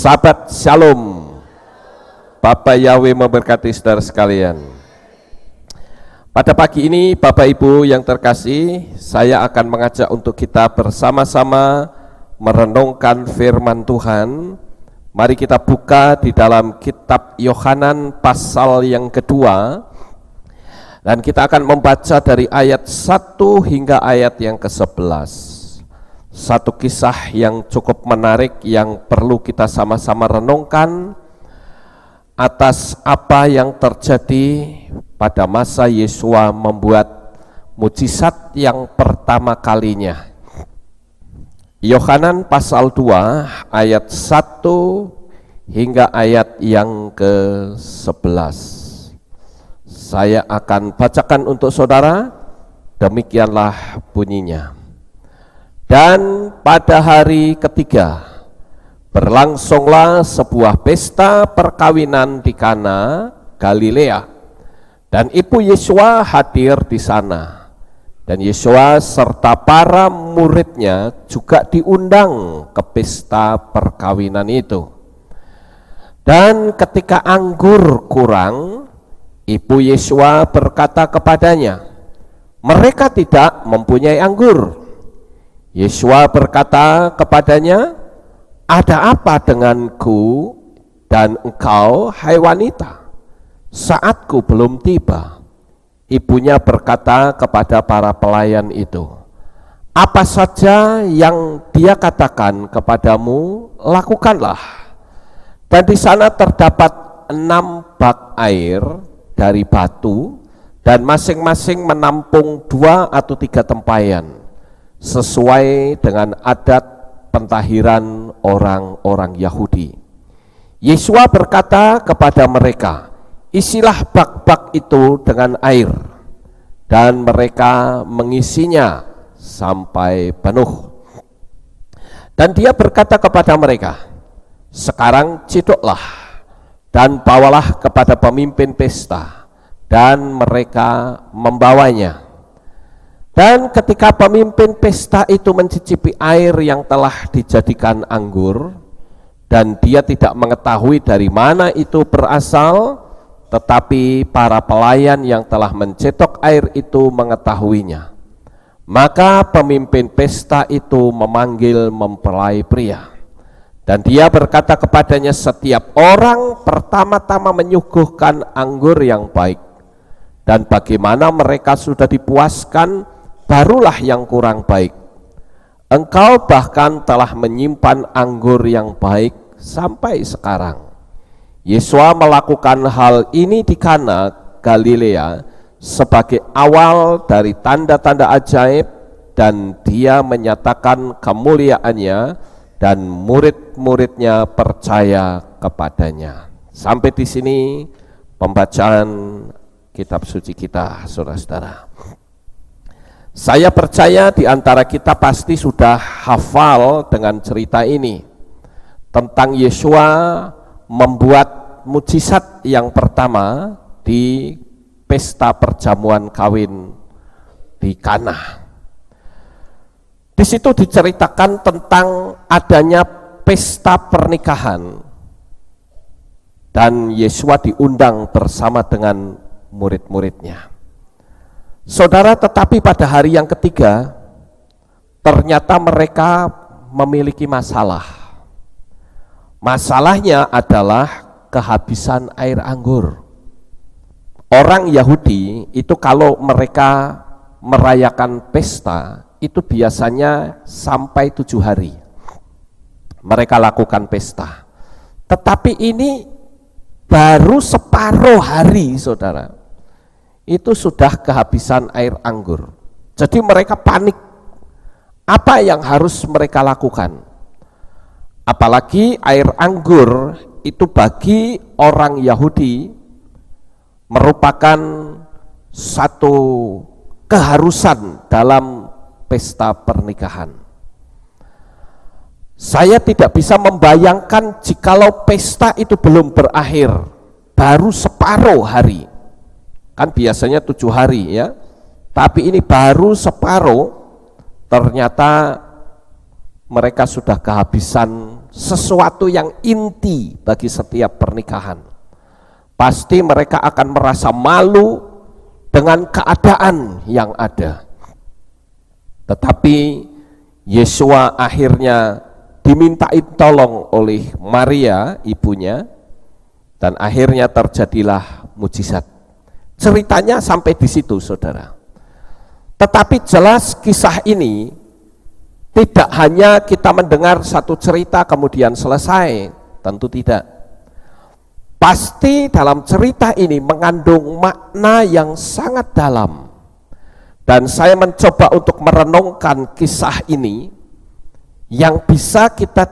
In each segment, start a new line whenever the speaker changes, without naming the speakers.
Sahabat Shalom, Bapak Yahweh memberkati saudara sekalian. Pada pagi ini Bapak Ibu yang terkasih, saya akan mengajak untuk kita bersama-sama merenungkan firman Tuhan. Mari kita buka di dalam kitab Yohanan pasal yang kedua, dan kita akan membaca dari ayat 1 hingga ayat yang ke-11. Satu kisah yang cukup menarik yang perlu kita sama-sama renungkan atas apa yang terjadi pada masa Yesua membuat mujizat yang pertama kalinya. Yohanan pasal 2 ayat 1 hingga ayat yang ke-11. Saya akan bacakan untuk saudara, demikianlah bunyinya. Dan pada hari ketiga berlangsunglah sebuah pesta perkawinan di Kana, Galilea, dan ibu Yesua hadir di sana. Dan Yesua serta para muridnya juga diundang ke pesta perkawinan itu. Dan ketika anggur kurang, ibu Yesua berkata kepadanya, "Mereka tidak mempunyai anggur." Yesua berkata kepadanya, "Ada apa denganku dan engkau, hai wanita? Saatku belum tiba." Ibunya berkata kepada para pelayan itu, "Apa saja yang dia katakan kepadamu, lakukanlah." Dan di sana terdapat 6 bak air dari batu, dan masing-masing menampung 2 atau 3 tempayan, sesuai dengan adat pentahiran orang-orang Yahudi. Yesua berkata kepada mereka, "Isilah bak-bak itu dengan air." Dan mereka mengisinya sampai penuh. Dan dia berkata kepada mereka, "Sekarang ciduklah dan bawalah kepada pemimpin pesta." Dan mereka membawanya. Dan ketika pemimpin pesta itu mencicipi air yang telah dijadikan anggur, dan dia tidak mengetahui dari mana itu berasal, tetapi para pelayan yang telah mencetok air itu mengetahuinya. Maka pemimpin pesta itu memanggil mempelai pria, dan dia berkata kepadanya, "Setiap orang pertama-tama menyuguhkan anggur yang baik, dan bagaimana mereka sudah dipuaskan, barulah yang kurang baik. Engkau bahkan telah menyimpan anggur yang baik sampai sekarang." Yesua melakukan hal ini di Kana, Galilea, sebagai awal dari tanda-tanda ajaib, dan dia menyatakan kemuliaannya, dan murid-muridnya percaya kepadanya. Sampai di sini pembacaan kitab suci kita, saudara-saudara. Saya percaya di antara kita pasti sudah hafal dengan cerita ini tentang Yesua membuat mujizat yang pertama di pesta perjamuan kawin di Kana. Di situ diceritakan tentang adanya pesta pernikahan, dan Yesua diundang bersama dengan murid-muridnya. Saudara, tetapi pada hari yang ketiga ternyata mereka memiliki masalah. Masalahnya adalah kehabisan air anggur. Orang Yahudi itu kalau mereka merayakan pesta itu biasanya sampai 7 hari mereka lakukan pesta. Tetapi ini baru separuh hari, saudara, itu sudah kehabisan air anggur. Jadi mereka panik. Apa yang harus mereka lakukan? Apalagi air anggur itu bagi orang Yahudi merupakan satu keharusan dalam pesta pernikahan. Saya tidak bisa membayangkan jikalau pesta itu belum berakhir, baru separuh hari. Kan biasanya 7 hari ya, tapi ini baru separuh, ternyata mereka sudah kehabisan sesuatu yang inti bagi setiap pernikahan. Pasti mereka akan merasa malu dengan keadaan yang ada. Tetapi Yesua akhirnya dimintai tolong oleh Maria, ibunya, dan akhirnya terjadilah mujizat. Ceritanya sampai di situ, saudara. Tetapi jelas kisah ini tidak hanya kita mendengar satu cerita kemudian selesai, tentu tidak. Pasti dalam cerita ini mengandung makna yang sangat dalam. Dan saya mencoba untuk merenungkan kisah ini yang bisa kita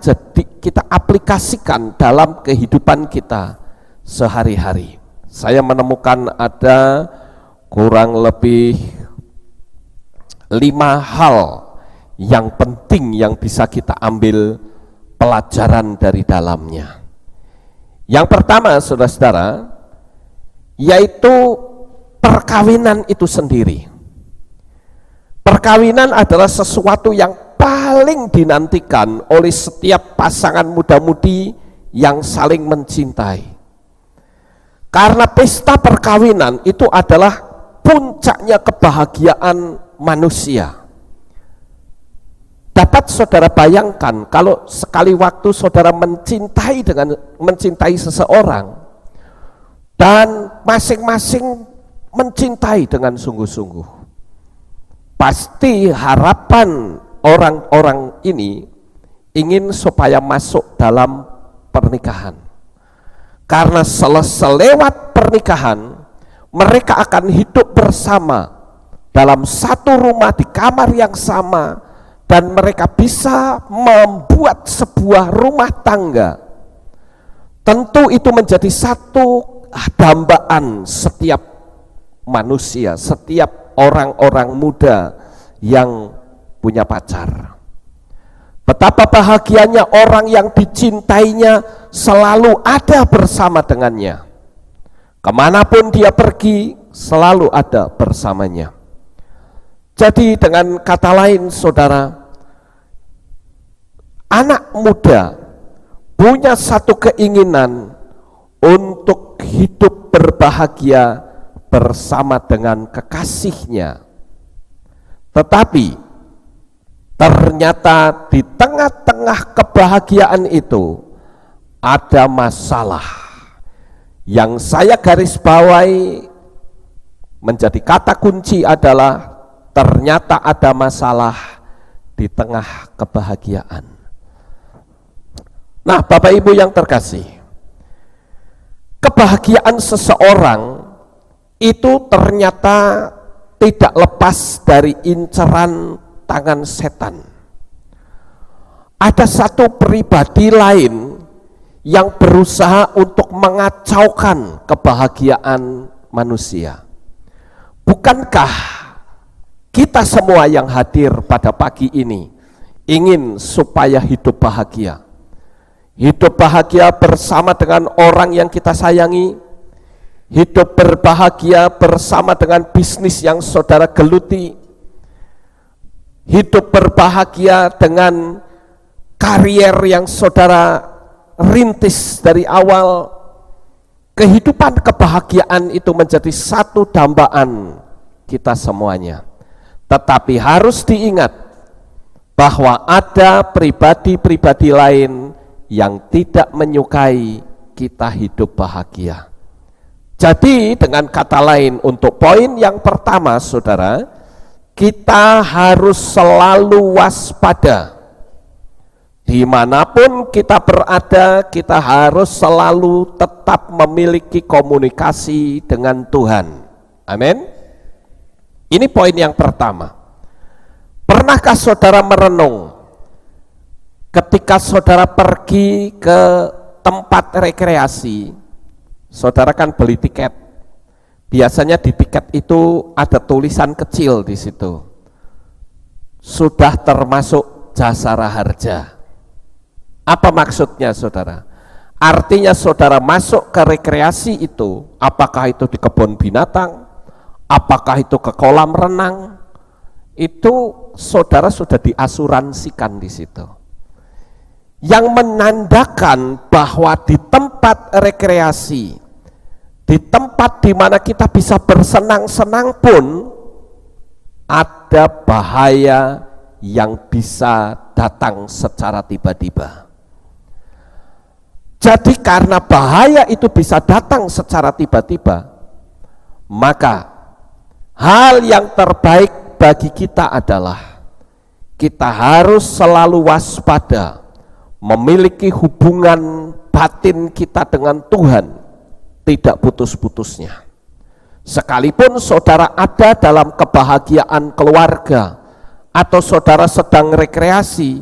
aplikasikan dalam kehidupan kita sehari-hari. Saya menemukan ada kurang lebih 5 hal yang penting yang bisa kita ambil pelajaran dari dalamnya. Yang pertama, saudara-saudara, yaitu perkawinan itu sendiri. Perkawinan adalah sesuatu yang paling dinantikan oleh setiap pasangan muda-mudi yang saling mencintai. Karena pesta perkawinan itu adalah puncaknya kebahagiaan manusia. Dapat saudara bayangkan kalau sekali waktu saudara mencintai seseorang dan masing-masing mencintai dengan sungguh-sungguh. Pasti harapan orang-orang ini ingin supaya masuk dalam pernikahan. Karena selewat pernikahan, mereka akan hidup bersama dalam satu rumah di kamar yang sama, dan mereka bisa membuat sebuah rumah tangga. Tentu itu menjadi satu dambaan setiap manusia, setiap orang-orang muda yang punya pacar. Betapa bahagianya orang yang dicintainya selalu ada bersama dengannya. Kemanapun dia pergi, selalu ada bersamanya. Jadi dengan kata lain, saudara, anak muda punya satu keinginan untuk hidup berbahagia bersama dengan kekasihnya. Tetapi ternyata di tengah-tengah kebahagiaan itu ada masalah yang saya garis bawahi menjadi kata kunci adalah ternyata ada masalah di tengah kebahagiaan. Nah, Bapak Ibu yang terkasih, kebahagiaan seseorang itu ternyata tidak lepas dari inceran tangan setan. Ada satu pribadi lain yang berusaha untuk mengacaukan kebahagiaan manusia. Bukankah kita semua yang hadir pada pagi ini ingin supaya hidup bahagia? Hidup bahagia bersama dengan orang yang kita sayangi, hidup berbahagia bersama dengan bisnis yang saudara geluti, hidup berbahagia dengan karier yang saudara rintis dari awal. Kehidupan kebahagiaan itu menjadi satu dambaan kita semuanya. Tetapi harus diingat bahwa ada pribadi-pribadi lain yang tidak menyukai kita hidup bahagia. Jadi dengan kata lain, untuk poin yang pertama, saudara, kita harus selalu waspada. Dimanapun kita berada, kita harus selalu tetap memiliki komunikasi dengan Tuhan. Amin. Ini poin yang pertama. Pernahkah saudara merenung ketika saudara pergi ke tempat rekreasi? Saudara kan beli tiket. Biasanya di tiket itu ada tulisan kecil di situ. Sudah termasuk jasara harja. Apa maksudnya, saudara? Artinya saudara masuk ke rekreasi itu, apakah itu di kebun binatang, apakah itu ke kolam renang, itu saudara sudah diasuransikan di situ. yang menandakan bahwa di tempat rekreasi, di tempat di mana kita bisa bersenang-senang pun ada bahaya yang bisa datang secara tiba-tiba. Jadi karena bahaya itu bisa datang secara tiba-tiba, maka hal yang terbaik bagi kita adalah kita harus selalu waspada, memiliki hubungan batin kita dengan Tuhan tidak putus-putusnya. Sekalipun saudara ada dalam kebahagiaan keluarga atau saudara sedang rekreasi,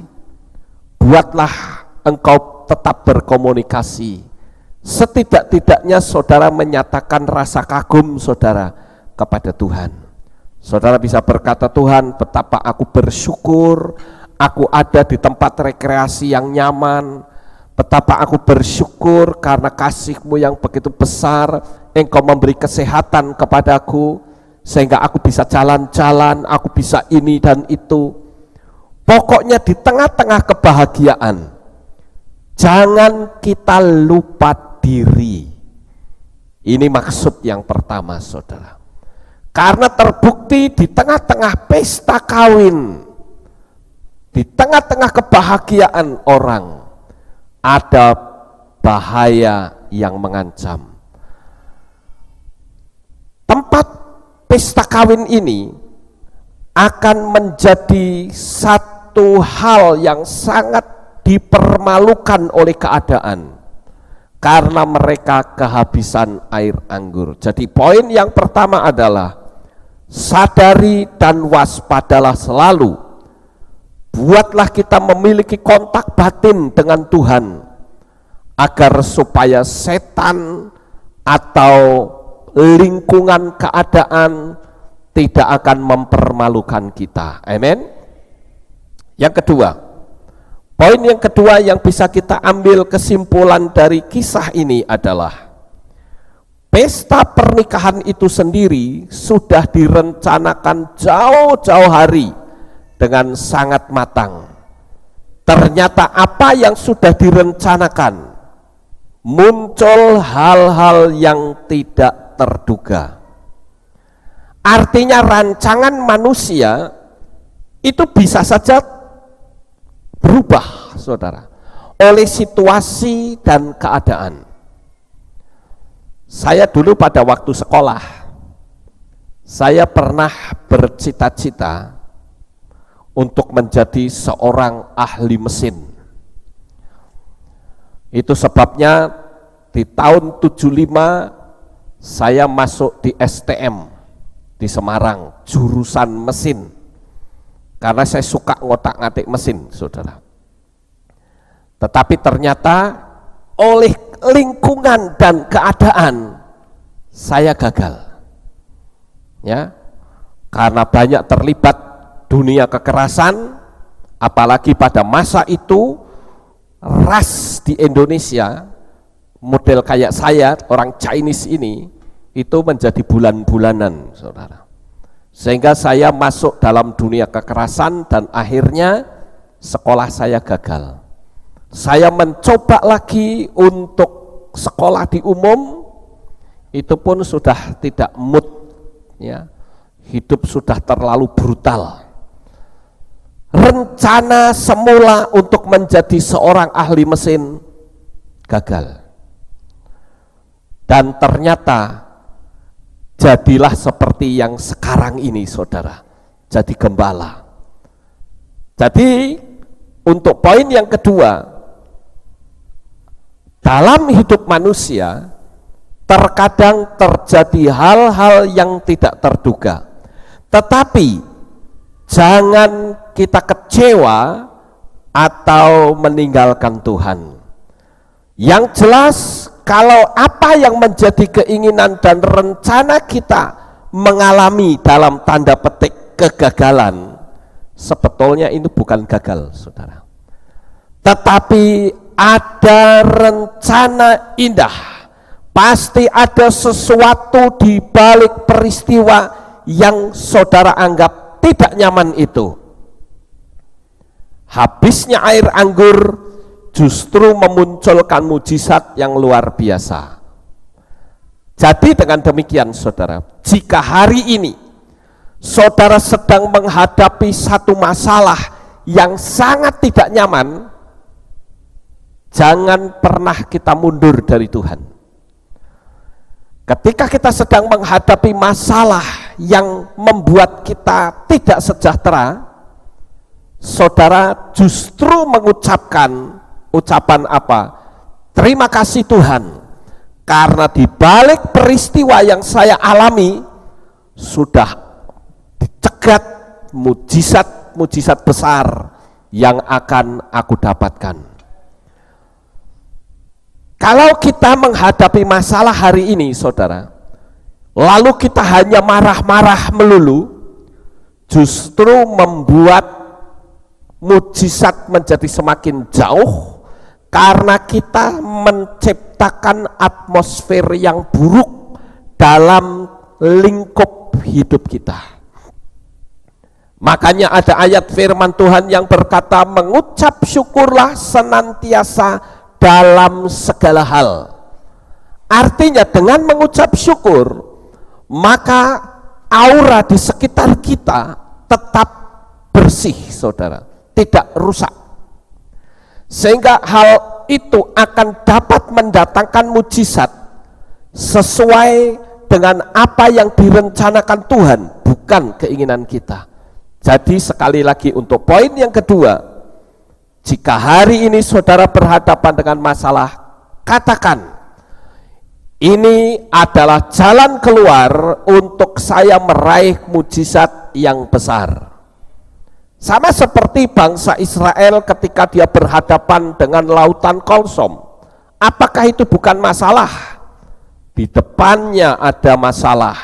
buatlah engkau tetap berkomunikasi. Setidak-tidaknya saudara menyatakan rasa kagum saudara kepada Tuhan. Saudara bisa berkata, Tuhan, betapa aku bersyukur aku ada di tempat rekreasi yang nyaman. Betapa aku bersyukur karena kasih-Mu yang begitu besar, Engkau memberi kesehatan kepadaku sehingga aku bisa jalan-jalan, aku bisa ini dan itu. Pokoknya di tengah-tengah kebahagiaan jangan kita lupa diri. Ini maksud yang pertama, saudara. Karena terbukti di tengah-tengah pesta kawin, di tengah-tengah kebahagiaan orang, ada bahaya yang mengancam. Tempat pesta kawin ini akan menjadi satu hal yang sangat dipermalukan oleh keadaan karena mereka kehabisan air anggur. Jadi poin yang pertama adalah sadari dan waspadalah selalu. Buatlah kita memiliki kontak batin dengan Tuhan agar supaya setan atau lingkungan keadaan tidak akan mempermalukan kita. Amin. Yang kedua, poin yang kedua yang bisa kita ambil kesimpulan dari kisah ini adalah pesta pernikahan itu sendiri sudah direncanakan jauh-jauh hari dengan sangat matang. Ternyata apa yang sudah direncanakan muncul hal-hal yang tidak terduga. Artinya rancangan manusia itu bisa saja berubah, saudara, oleh situasi dan keadaan. Saya dulu pada waktu sekolah, saya pernah bercita-cita untuk menjadi seorang ahli mesin. Itu sebabnya di tahun 75 saya masuk di STM di Semarang, jurusan mesin. Karena saya suka ngotak-ngatik mesin, saudara. Tetapi ternyata oleh lingkungan dan keadaan saya gagal. Ya. Karena banyak terlibat dunia kekerasan, apalagi pada masa itu ras di Indonesia model kayak saya, orang Chinese ini, itu menjadi bulan-bulanan, saudara. Sehingga saya masuk dalam dunia kekerasan dan akhirnya sekolah saya gagal. Saya mencoba lagi untuk sekolah di umum, itu pun sudah tidak mood, ya. Hidup sudah terlalu brutal. Rencana semula untuk menjadi seorang ahli mesin gagal. Dan ternyata jadilah seperti yang sekarang ini, saudara, jadi gembala. Jadi untuk poin yang kedua, dalam hidup manusia terkadang terjadi hal-hal yang tidak terduga, tetapi jangan kita kecewa atau meninggalkan Tuhan. Yang jelas, kalau apa yang menjadi keinginan dan rencana kita mengalami dalam tanda petik kegagalan, sebetulnya itu bukan gagal, saudara. Tetapi ada rencana indah, pasti ada sesuatu di balik peristiwa yang saudara anggap tidak nyaman itu. Habisnya air anggur justru memunculkan mujizat yang luar biasa. Jadi dengan demikian saudara, jika hari ini saudara sedang menghadapi satu masalah yang sangat tidak nyaman, jangan pernah kita mundur dari Tuhan. Ketika kita sedang menghadapi masalah yang membuat kita tidak sejahtera, saudara justru mengucapkan ucapan apa? Terima kasih Tuhan, karena di balik peristiwa yang saya alami sudah dicegat mujizat-mujizat besar yang akan aku dapatkan. Kalau kita menghadapi masalah hari ini saudara, lalu kita hanya marah-marah melulu, justru membuat mujizat menjadi semakin jauh, karena kita menciptakan atmosfer yang buruk dalam lingkup hidup kita. Makanya ada ayat firman Tuhan yang berkata, mengucap syukurlah senantiasa dalam segala hal. Artinya dengan mengucap syukur, maka aura di sekitar kita tetap bersih saudara, tidak rusak. Sehingga hal itu akan dapat mendatangkan mujizat sesuai dengan apa yang direncanakan Tuhan, bukan keinginan kita. Jadi sekali lagi untuk poin yang kedua, jika hari ini saudara berhadapan dengan masalah, katakan, ini adalah jalan keluar untuk saya meraih mujizat yang besar. Sama seperti bangsa Israel ketika dia berhadapan dengan lautan Kolsom. Apakah itu bukan masalah? Di depannya ada masalah,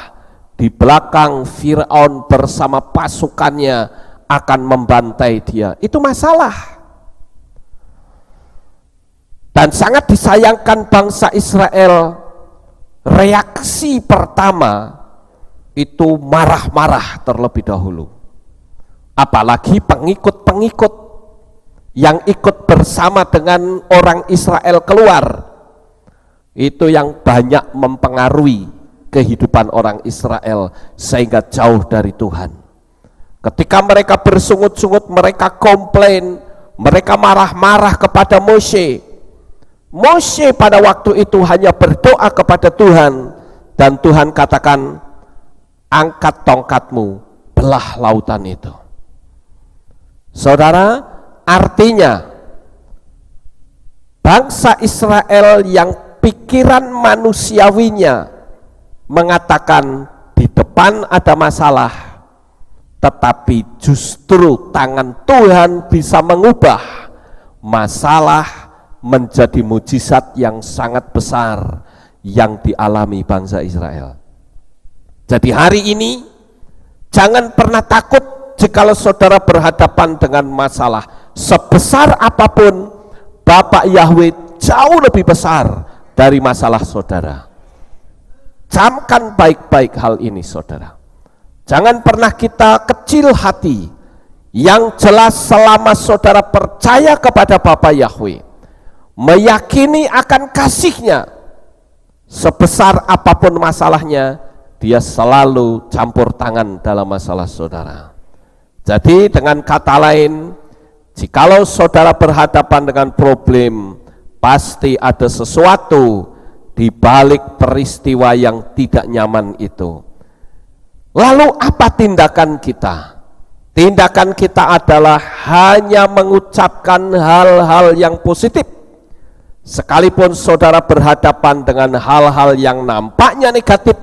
di belakang Firaun bersama pasukannya akan membantai dia. Itu masalah. Dan sangat disayangkan bangsa Israel, reaksi pertama itu marah-marah terlebih dahulu. Apalagi pengikut-pengikut yang ikut bersama dengan orang Israel keluar, itu yang banyak mempengaruhi kehidupan orang Israel sehingga jauh dari Tuhan. Ketika mereka bersungut-sungut, mereka komplain, mereka marah-marah kepada Mose. Mose pada waktu itu hanya berdoa kepada Tuhan, dan Tuhan katakan, angkat tongkatmu, belah lautan itu. Saudara, artinya bangsa Israel yang pikiran manusiawinya mengatakan di depan ada masalah, tetapi justru tangan Tuhan bisa mengubah masalah menjadi mujizat yang sangat besar yang dialami bangsa Israel. Jadi hari ini jangan pernah takut jikalau saudara berhadapan dengan masalah sebesar apapun. Bapak Yahweh jauh lebih besar dari masalah saudara. Camkan baik-baik hal ini saudara. Jangan pernah kita kecil hati. Yang jelas selama saudara percaya kepada Bapak Yahweh, meyakini akan kasihnya, sebesar apapun masalahnya, dia selalu campur tangan dalam masalah saudara. Jadi dengan kata lain, jikalau saudara berhadapan dengan problem, pasti ada sesuatu di balik peristiwa yang tidak nyaman itu. Lalu apa tindakan kita? Tindakan kita adalah hanya mengucapkan hal-hal yang positif. Sekalipun saudara berhadapan dengan hal-hal yang nampaknya negatif,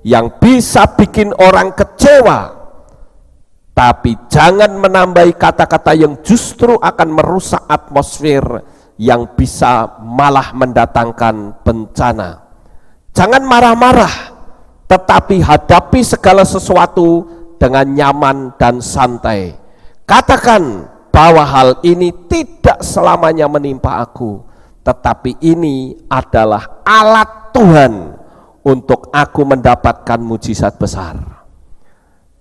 yang bisa bikin orang kecewa, tapi jangan menambahi kata-kata yang justru akan merusak atmosfer yang bisa malah mendatangkan bencana. Jangan marah-marah, tetapi hadapi segala sesuatu dengan nyaman dan santai. Katakan bahwa hal ini tidak selamanya menimpa aku, tetapi ini adalah alat Tuhan untuk aku mendapatkan mujizat besar.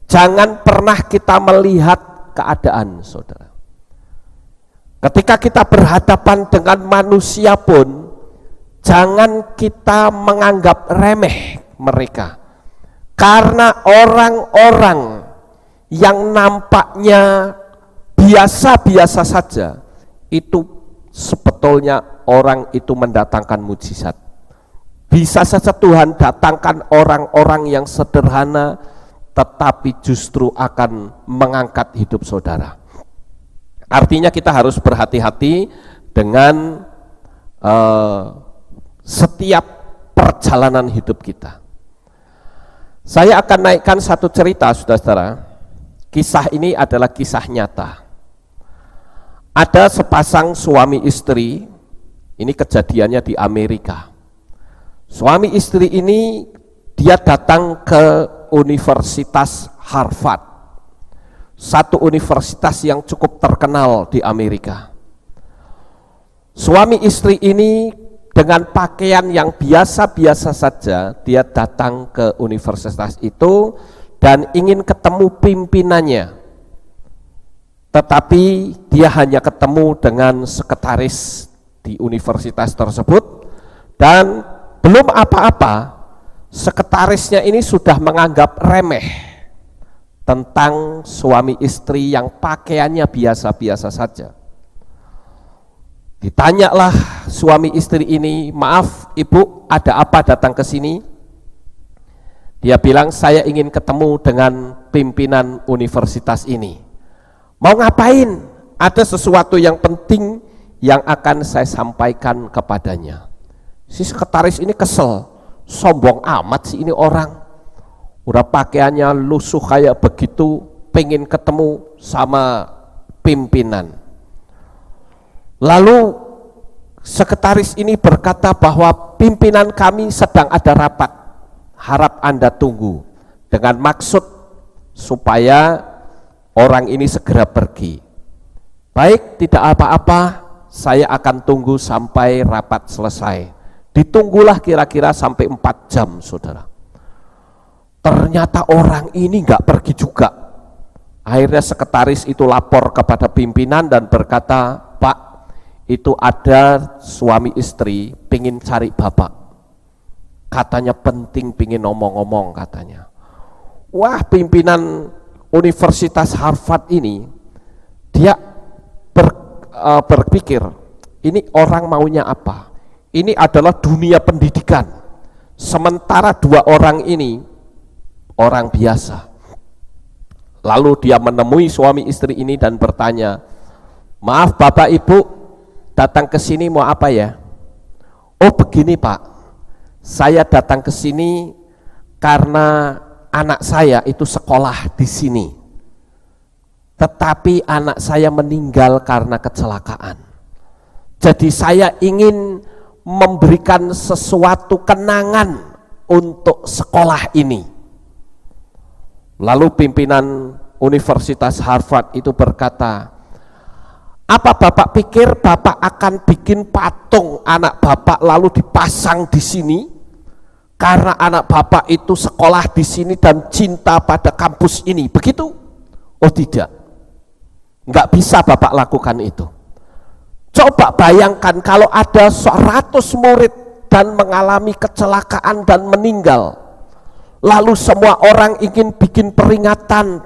Jangan pernah kita melihat keadaan saudara. Ketika kita berhadapan dengan manusia pun, jangan kita menganggap remeh mereka. Karena orang-orang yang nampaknya biasa-biasa saja, itu sebetulnya orang itu mendatangkan mujizat. Bisa saja Tuhan datangkan orang-orang yang sederhana, tetapi justru akan mengangkat hidup saudara. Artinya kita harus berhati-hati dengan setiap perjalanan hidup kita. Saya akan naikkan satu cerita, saudara-saudara. Kisah ini adalah kisah nyata. Ada sepasang suami istri, ini kejadiannya di Amerika. Suami istri ini dia datang ke Universitas Harvard, satu universitas yang cukup terkenal di Amerika. Suami istri ini dengan pakaian yang biasa-biasa saja, dia datang ke universitas itu dan ingin ketemu pimpinannya. Tetapi dia hanya ketemu dengan sekretaris di universitas tersebut, dan belum apa-apa, sekretarisnya ini sudah menganggap remeh tentang suami istri yang pakaiannya biasa-biasa saja. Ditanyalah suami istri ini, "Maaf ibu, ada apa datang ke sini?" Dia bilang, "Saya ingin ketemu dengan pimpinan universitas ini." "Mau ngapain?" "Ada sesuatu yang penting yang akan saya sampaikan kepadanya." Si sekretaris ini kesel, sombong amat sih ini orang, udah pakaiannya lusuh kayak begitu, pengen ketemu sama pimpinan. Lalu sekretaris ini berkata bahwa pimpinan kami sedang ada rapat, harap Anda tunggu, dengan maksud supaya orang ini segera pergi. "Baik, tidak apa-apa, saya akan tunggu sampai rapat selesai." Ditunggulah kira-kira sampai 4 jam, saudara. Ternyata orang ini nggak pergi juga. Akhirnya sekretaris itu lapor kepada pimpinan dan berkata, "Pak, itu ada suami istri pingin cari bapak. Katanya penting, pingin ngomong-ngomong," katanya. Wah, pimpinan Universitas Harvard ini, dia berpikir, ini orang maunya apa? Ini adalah dunia pendidikan, sementara dua orang ini orang biasa. Lalu dia menemui suami istri ini dan bertanya, "Maaf bapak ibu, datang ke sini mau apa ya?" "Oh begini pak, saya datang ke sini karena anak saya itu sekolah di sini, tetapi anak saya meninggal karena kecelakaan. Jadi saya ingin memberikan sesuatu kenangan untuk sekolah ini." Lalu pimpinan Universitas Harvard itu berkata, "Apa bapak pikir bapak akan bikin patung anak bapak lalu dipasang di sini karena anak bapak itu sekolah di sini dan cinta pada kampus ini, begitu?" "Oh tidak, nggak bisa bapak lakukan itu. Coba bayangkan kalau ada 100 murid dan mengalami kecelakaan dan meninggal, lalu semua orang ingin bikin peringatan,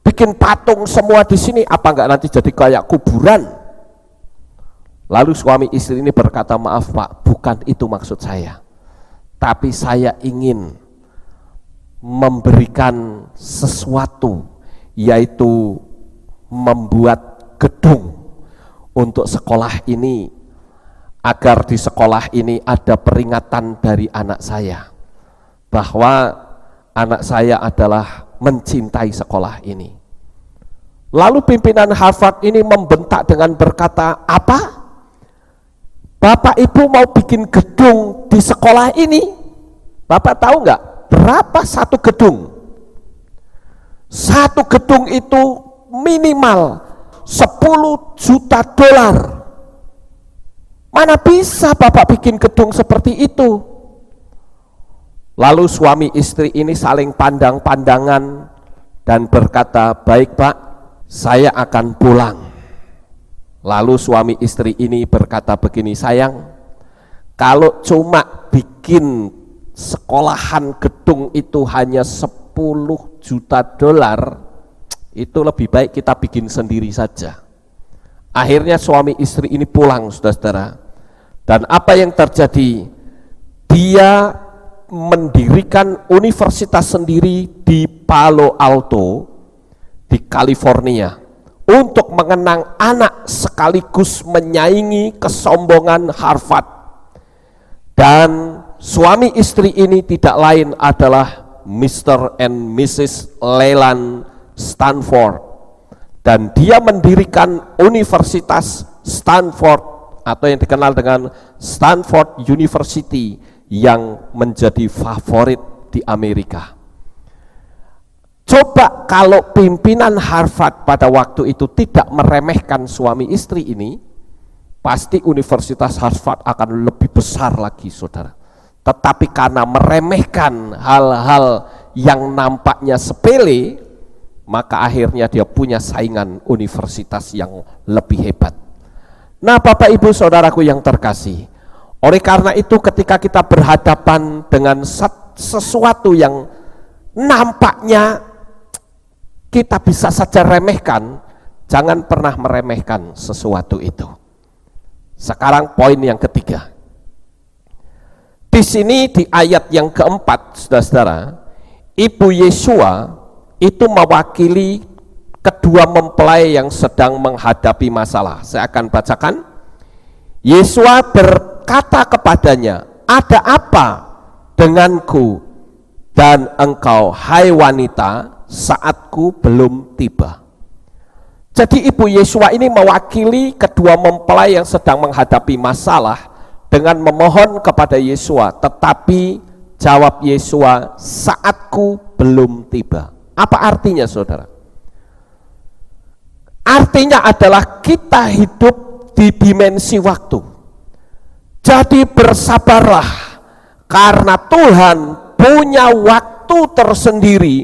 bikin patung semua di sini, apa enggak nanti jadi kayak kuburan?" Lalu suami istri ini berkata, "Maaf pak, bukan itu maksud saya, tapi saya ingin memberikan sesuatu, yaitu membuat gedung untuk sekolah ini, agar di sekolah ini ada peringatan dari anak saya bahwa anak saya adalah mencintai sekolah ini." Lalu pimpinan Harvard ini membentak dengan berkata, "Apa? Bapak ibu mau bikin gedung di sekolah ini? Bapak tahu nggak berapa satu gedung? Satu gedung itu minimal 10 juta dolar. Mana bisa bapak bikin gedung seperti itu?" Lalu suami istri ini saling pandang-pandangan dan berkata, "Baik pak, saya akan pulang." Lalu suami istri ini berkata begini, sayang, kalau cuma bikin sekolahan gedung itu hanya 10 juta dolar, itu lebih baik kita bikin sendiri saja. Akhirnya suami istri ini pulang, saudara-saudara. Dan apa yang terjadi? Dia mendirikan universitas sendiri di Palo Alto, di California, untuk mengenang anak sekaligus menyaingi kesombongan Harvard. Dan suami istri ini tidak lain adalah Mr. and Mrs. Leland Stanford. Dan dia mendirikan Universitas Stanford atau yang dikenal dengan Stanford University yang menjadi favorit di Amerika. Coba kalau pimpinan Harvard pada waktu itu tidak meremehkan suami istri ini, pasti Universitas Harvard akan lebih besar lagi, saudara. Tetapi karena meremehkan hal-hal yang nampaknya sepele, maka akhirnya dia punya saingan universitas yang lebih hebat. Nah, Bapak Ibu Saudaraku yang terkasih, oleh karena itu ketika kita berhadapan dengan sesuatu yang nampaknya kita bisa saja remehkan, jangan pernah meremehkan sesuatu itu. Sekarang poin yang ketiga. Di sini di ayat yang keempat, saudara-saudara, Ibu Yesua itu mewakili kedua mempelai yang sedang menghadapi masalah. Saya akan bacakan. Yesua berkata kepadanya, ada apa denganku dan engkau, hai wanita, saatku belum tiba. Jadi Ibu Yesua ini mewakili kedua mempelai yang sedang menghadapi masalah dengan memohon kepada Yesua, tetapi jawab Yesua, saatku belum tiba. Apa artinya, saudara? Artinya adalah kita hidup di dimensi waktu. Jadi bersabarlah, karena Tuhan punya waktu tersendiri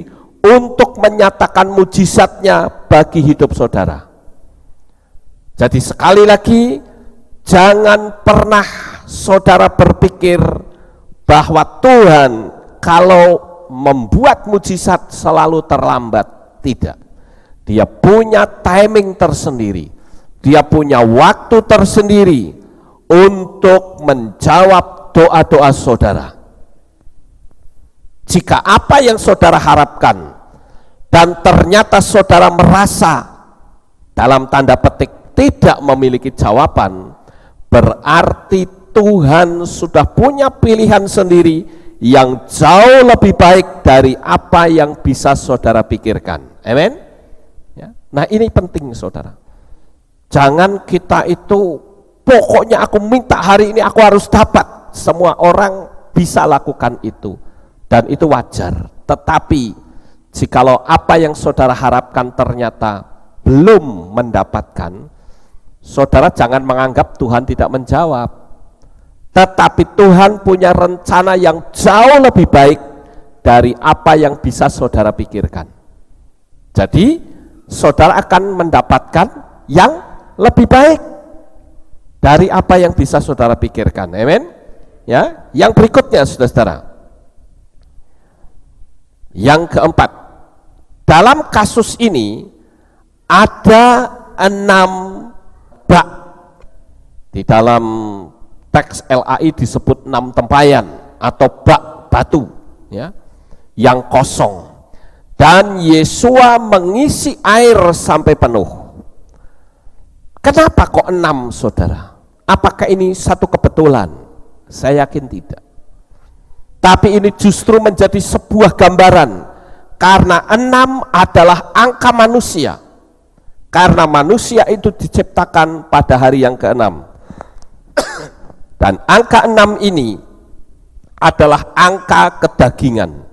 untuk menyatakan mujizatnya bagi hidup saudara. Jadi sekali lagi, jangan pernah saudara berpikir bahwa Tuhan kalau membuat mujizat selalu terlambat. Tidak. Dia punya timing tersendiri. Dia punya waktu tersendiri untuk menjawab doa-doa saudara. Jika apa yang saudara harapkan dan ternyata saudara merasa dalam tanda petik tidak memiliki jawaban, berarti Tuhan sudah punya pilihan sendiri yang jauh lebih baik dari apa yang bisa saudara pikirkan. Amin. Ya. Nah, ini penting, saudara. Jangan kita itu pokoknya aku minta hari ini aku harus dapat. Semua orang bisa lakukan itu dan itu wajar. Tetapi jikalau apa yang saudara harapkan ternyata belum mendapatkan, saudara jangan menganggap Tuhan tidak menjawab. Tetapi Tuhan punya rencana yang jauh lebih baik dari apa yang bisa saudara pikirkan. Jadi saudara akan mendapatkan yang lebih baik dari apa yang bisa saudara pikirkan. Amin. Ya, yang berikutnya, saudara-saudara. Yang keempat, dalam kasus ini ada 6 bak. Di dalam teks LAI disebut 6 tempayan atau bak batu, ya, yang kosong. Dan Yesua mengisi air sampai penuh. Kenapa kok 6, saudara? Apakah ini satu kebetulan? Saya yakin tidak. Tapi ini justru menjadi sebuah gambaran, karena 6 adalah angka manusia. Karena manusia itu diciptakan pada hari yang ke-6. Dan angka 6 ini adalah angka kedagingan.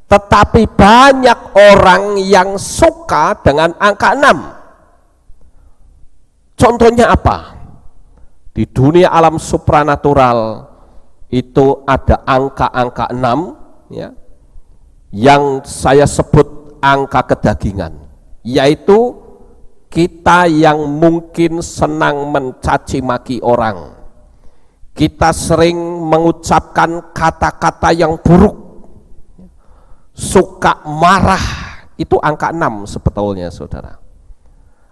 Tetapi banyak orang yang suka dengan angka 6. Contohnya apa? Di dunia alam supranatural itu ada angka-angka 6, ya, yang saya sebut angka kedagingan, yaitu kita yang mungkin senang mencaci maki orang, kita sering mengucapkan kata-kata yang buruk, suka marah, itu angka 6 sebetulnya saudara.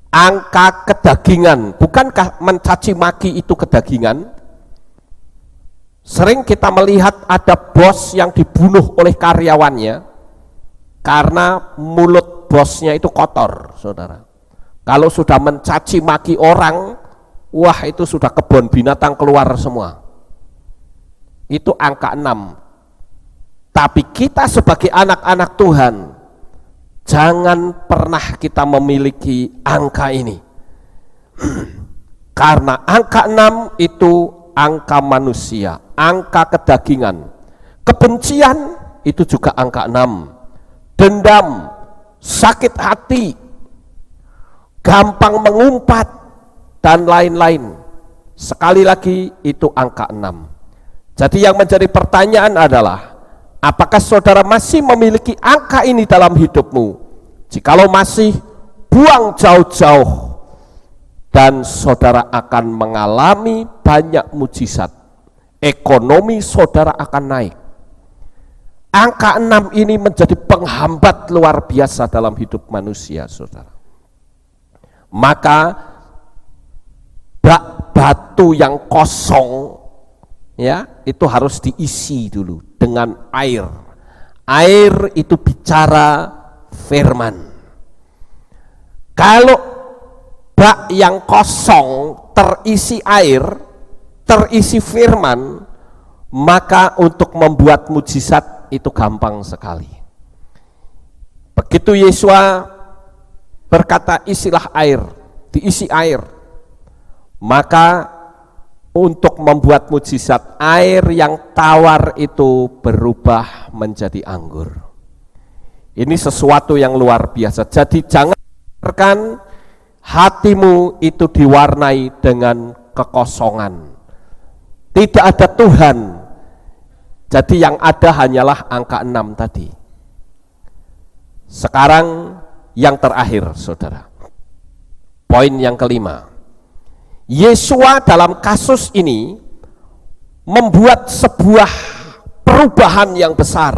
Angka kedagingan, bukankah mencaci maki itu kedagingan? Sering kita melihat ada bos yang dibunuh oleh karyawannya karena mulut bosnya itu kotor, saudara. Kalau sudah mencaci maki orang, wah itu sudah kebun binatang keluar semua. Itu angka 6. Tapi kita sebagai anak-anak Tuhan, jangan pernah kita memiliki angka ini. Karena angka 6 itu angka manusia, angka kedagingan. Kebencian itu juga angka 6. Dendam, sakit hati, gampang mengumpat, dan lain-lain. Sekali lagi itu angka 6. Jadi yang menjadi pertanyaan adalah, apakah saudara masih memiliki angka ini dalam hidupmu? Jikalau masih, buang jauh-jauh, dan saudara akan mengalami banyak mujizat. Ekonomi saudara akan naik. Angka 6 ini menjadi penghambat luar biasa dalam hidup manusia, saudara. Maka bak batu yang kosong, ya, itu harus diisi dulu dengan air. Air itu bicara firman. Kalau bak yang kosong terisi air, terisi firman, maka untuk membuat mujizat itu gampang sekali. Begitu Yesua berkata isilah air, diisi air, maka untuk membuat mujizat, air yang tawar itu berubah menjadi anggur. Ini sesuatu yang luar biasa. Jadi jangan biarkan hatimu itu diwarnai dengan kekosongan. Tidak ada Tuhan. Jadi yang ada hanyalah angka 6 tadi. Sekarang yang terakhir, saudara. Poin yang kelima. Yesua dalam kasus ini membuat sebuah perubahan yang besar,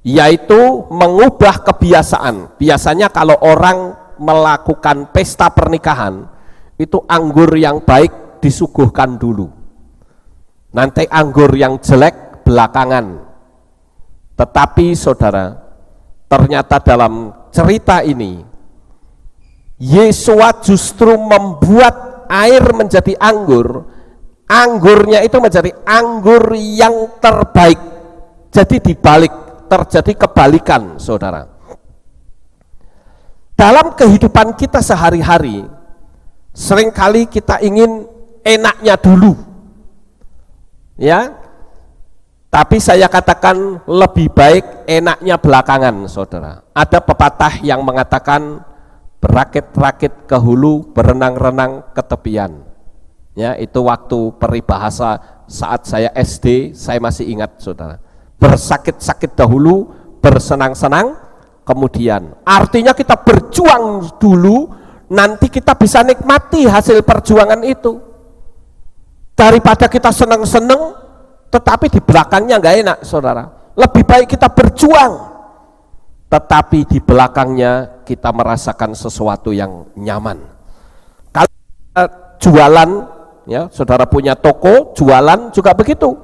yaitu mengubah kebiasaan. Biasanya kalau orang melakukan pesta pernikahan, itu anggur yang baik disuguhkan dulu, nanti anggur yang jelek belakangan. Tetapi saudara, ternyata dalam cerita ini Yesua justru membuat air menjadi anggur. Anggurnya itu menjadi anggur yang terbaik. Jadi dibalik, terjadi kebalikan, saudara. Dalam kehidupan kita sehari-hari, seringkali kita ingin enaknya dulu, ya. Tapi saya katakan lebih baik enaknya belakangan, saudara. Ada pepatah yang mengatakan berakit-rakit ke hulu, berenang-renang ke tepian. Ya, itu waktu peribahasa saat saya SD, saya masih ingat, saudara. Bersakit-sakit dahulu, bersenang-senang kemudian. Artinya kita berjuang dulu, nanti kita bisa nikmati hasil perjuangan itu. Daripada kita senang-senang tetapi di belakangnya nggak enak, saudara. Lebih baik kita berjuang, tetapi di belakangnya kita merasakan sesuatu yang nyaman. Kalau jualan, ya, saudara punya toko, jualan juga begitu.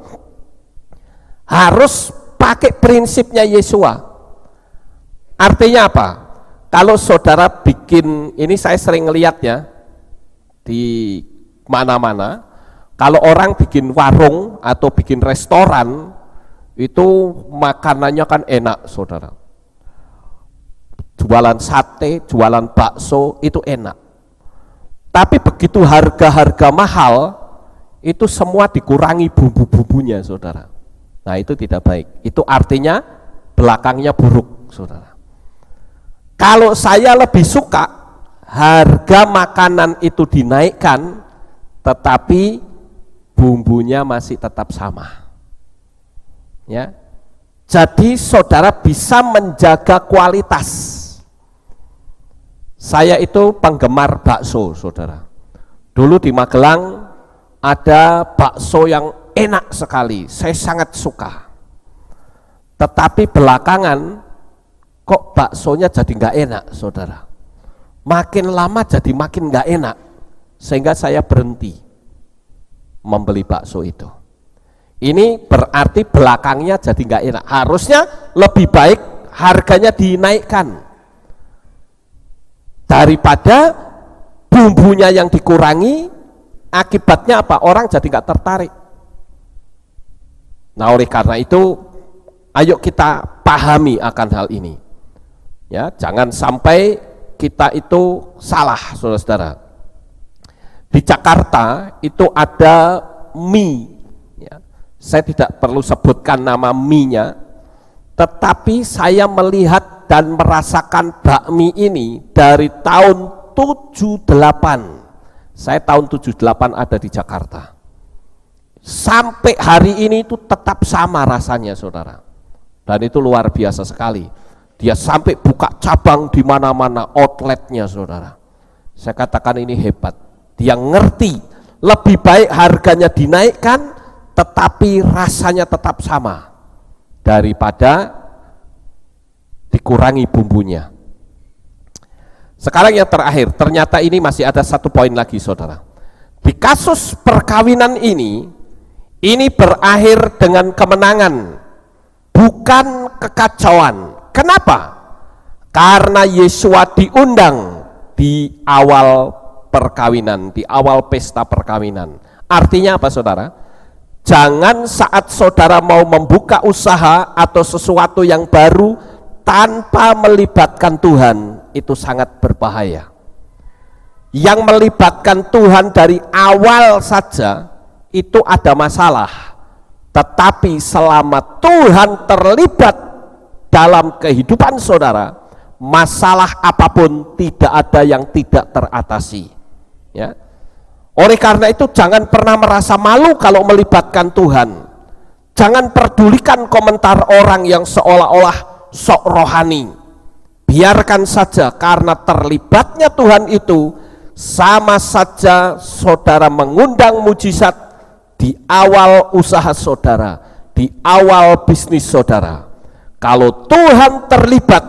Harus pakai prinsipnya Yesua. Artinya apa? Kalau saudara bikin, ini saya sering lihat ya, di mana-mana, kalau orang bikin warung atau bikin restoran, itu makanannya kan enak, saudara. Jualan sate, jualan bakso, itu enak. Tapi begitu harga-harga mahal, itu semua dikurangi bumbu-bumbunya, saudara. Nah, itu tidak baik. Itu artinya belakangnya buruk, saudara. Kalau saya lebih suka harga makanan itu dinaikkan, tetapi bumbunya masih tetap sama, ya. Jadi saudara bisa menjaga kualitas. Saya itu penggemar bakso, saudara. Dulu di Magelang ada bakso yang enak sekali, saya sangat suka. Tetapi belakangan kok baksonya jadi nggak enak, saudara. Makin lama jadi makin nggak enak, sehingga saya berhenti membeli bakso itu. Ini berarti belakangnya jadi nggak enak. Harusnya lebih baik harganya dinaikkan daripada bumbunya yang dikurangi. Akibatnya apa? Orang jadi nggak tertarik. Nah, oleh karena itu, ayo kita pahami akan hal ini. Ya, jangan sampai kita itu salah, saudara-saudara. Di Jakarta itu ada mie. Ya, saya tidak perlu sebutkan nama mie-nya, tetapi saya melihat dan merasakan bakmi ini dari tahun 78. Saya tahun 78 ada di Jakarta. Sampai hari ini itu tetap sama rasanya, saudara. Dan itu luar biasa sekali. Dia sampai buka cabang di mana-mana, outletnya, saudara. Saya katakan ini hebat. Dia ngerti, lebih baik harganya dinaikkan, tetapi rasanya tetap sama, daripada dikurangi bumbunya. Sekarang yang terakhir, ternyata ini masih ada satu poin lagi, saudara. Di kasus perkawinan ini berakhir dengan kemenangan, bukan kekacauan. Kenapa? Karena Yesua diundang di awal perkawinan, di awal pesta perkawinan. Artinya apa, saudara? Jangan saat saudara mau membuka usaha atau sesuatu yang baru tanpa melibatkan Tuhan, itu sangat berbahaya. Yang melibatkan Tuhan dari awal saja itu ada masalah. Tetapi selama Tuhan terlibat dalam kehidupan saudara, masalah apapun tidak ada yang tidak teratasi. Ya. Oleh karena itu jangan pernah merasa malu kalau melibatkan Tuhan. Jangan pedulikan komentar orang yang seolah-olah sok rohani. Biarkan saja, karena terlibatnya Tuhan itu sama saja saudara mengundang mujizat di awal usaha saudara, di awal bisnis saudara. Kalau Tuhan terlibat,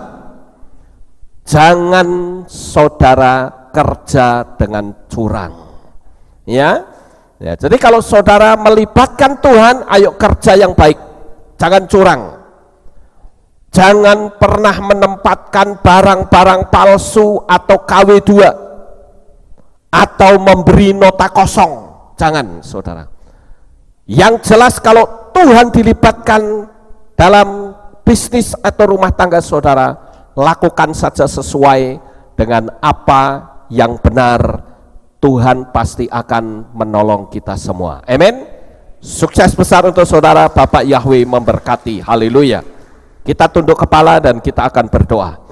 jangan saudara kerja dengan curang. Ya, jadi kalau saudara melibatkan Tuhan, ayo kerja yang baik, jangan curang. Jangan pernah menempatkan barang-barang palsu atau KW2 atau memberi nota kosong. Jangan, saudara. Yang jelas kalau Tuhan dilibatkan dalam bisnis atau rumah tangga saudara, lakukan saja sesuai dengan apa yang benar. Tuhan pasti akan menolong kita semua. Amin. Sukses besar untuk saudara. Bapak Yahweh memberkati. Haleluya. Kita tunduk kepala dan kita akan berdoa.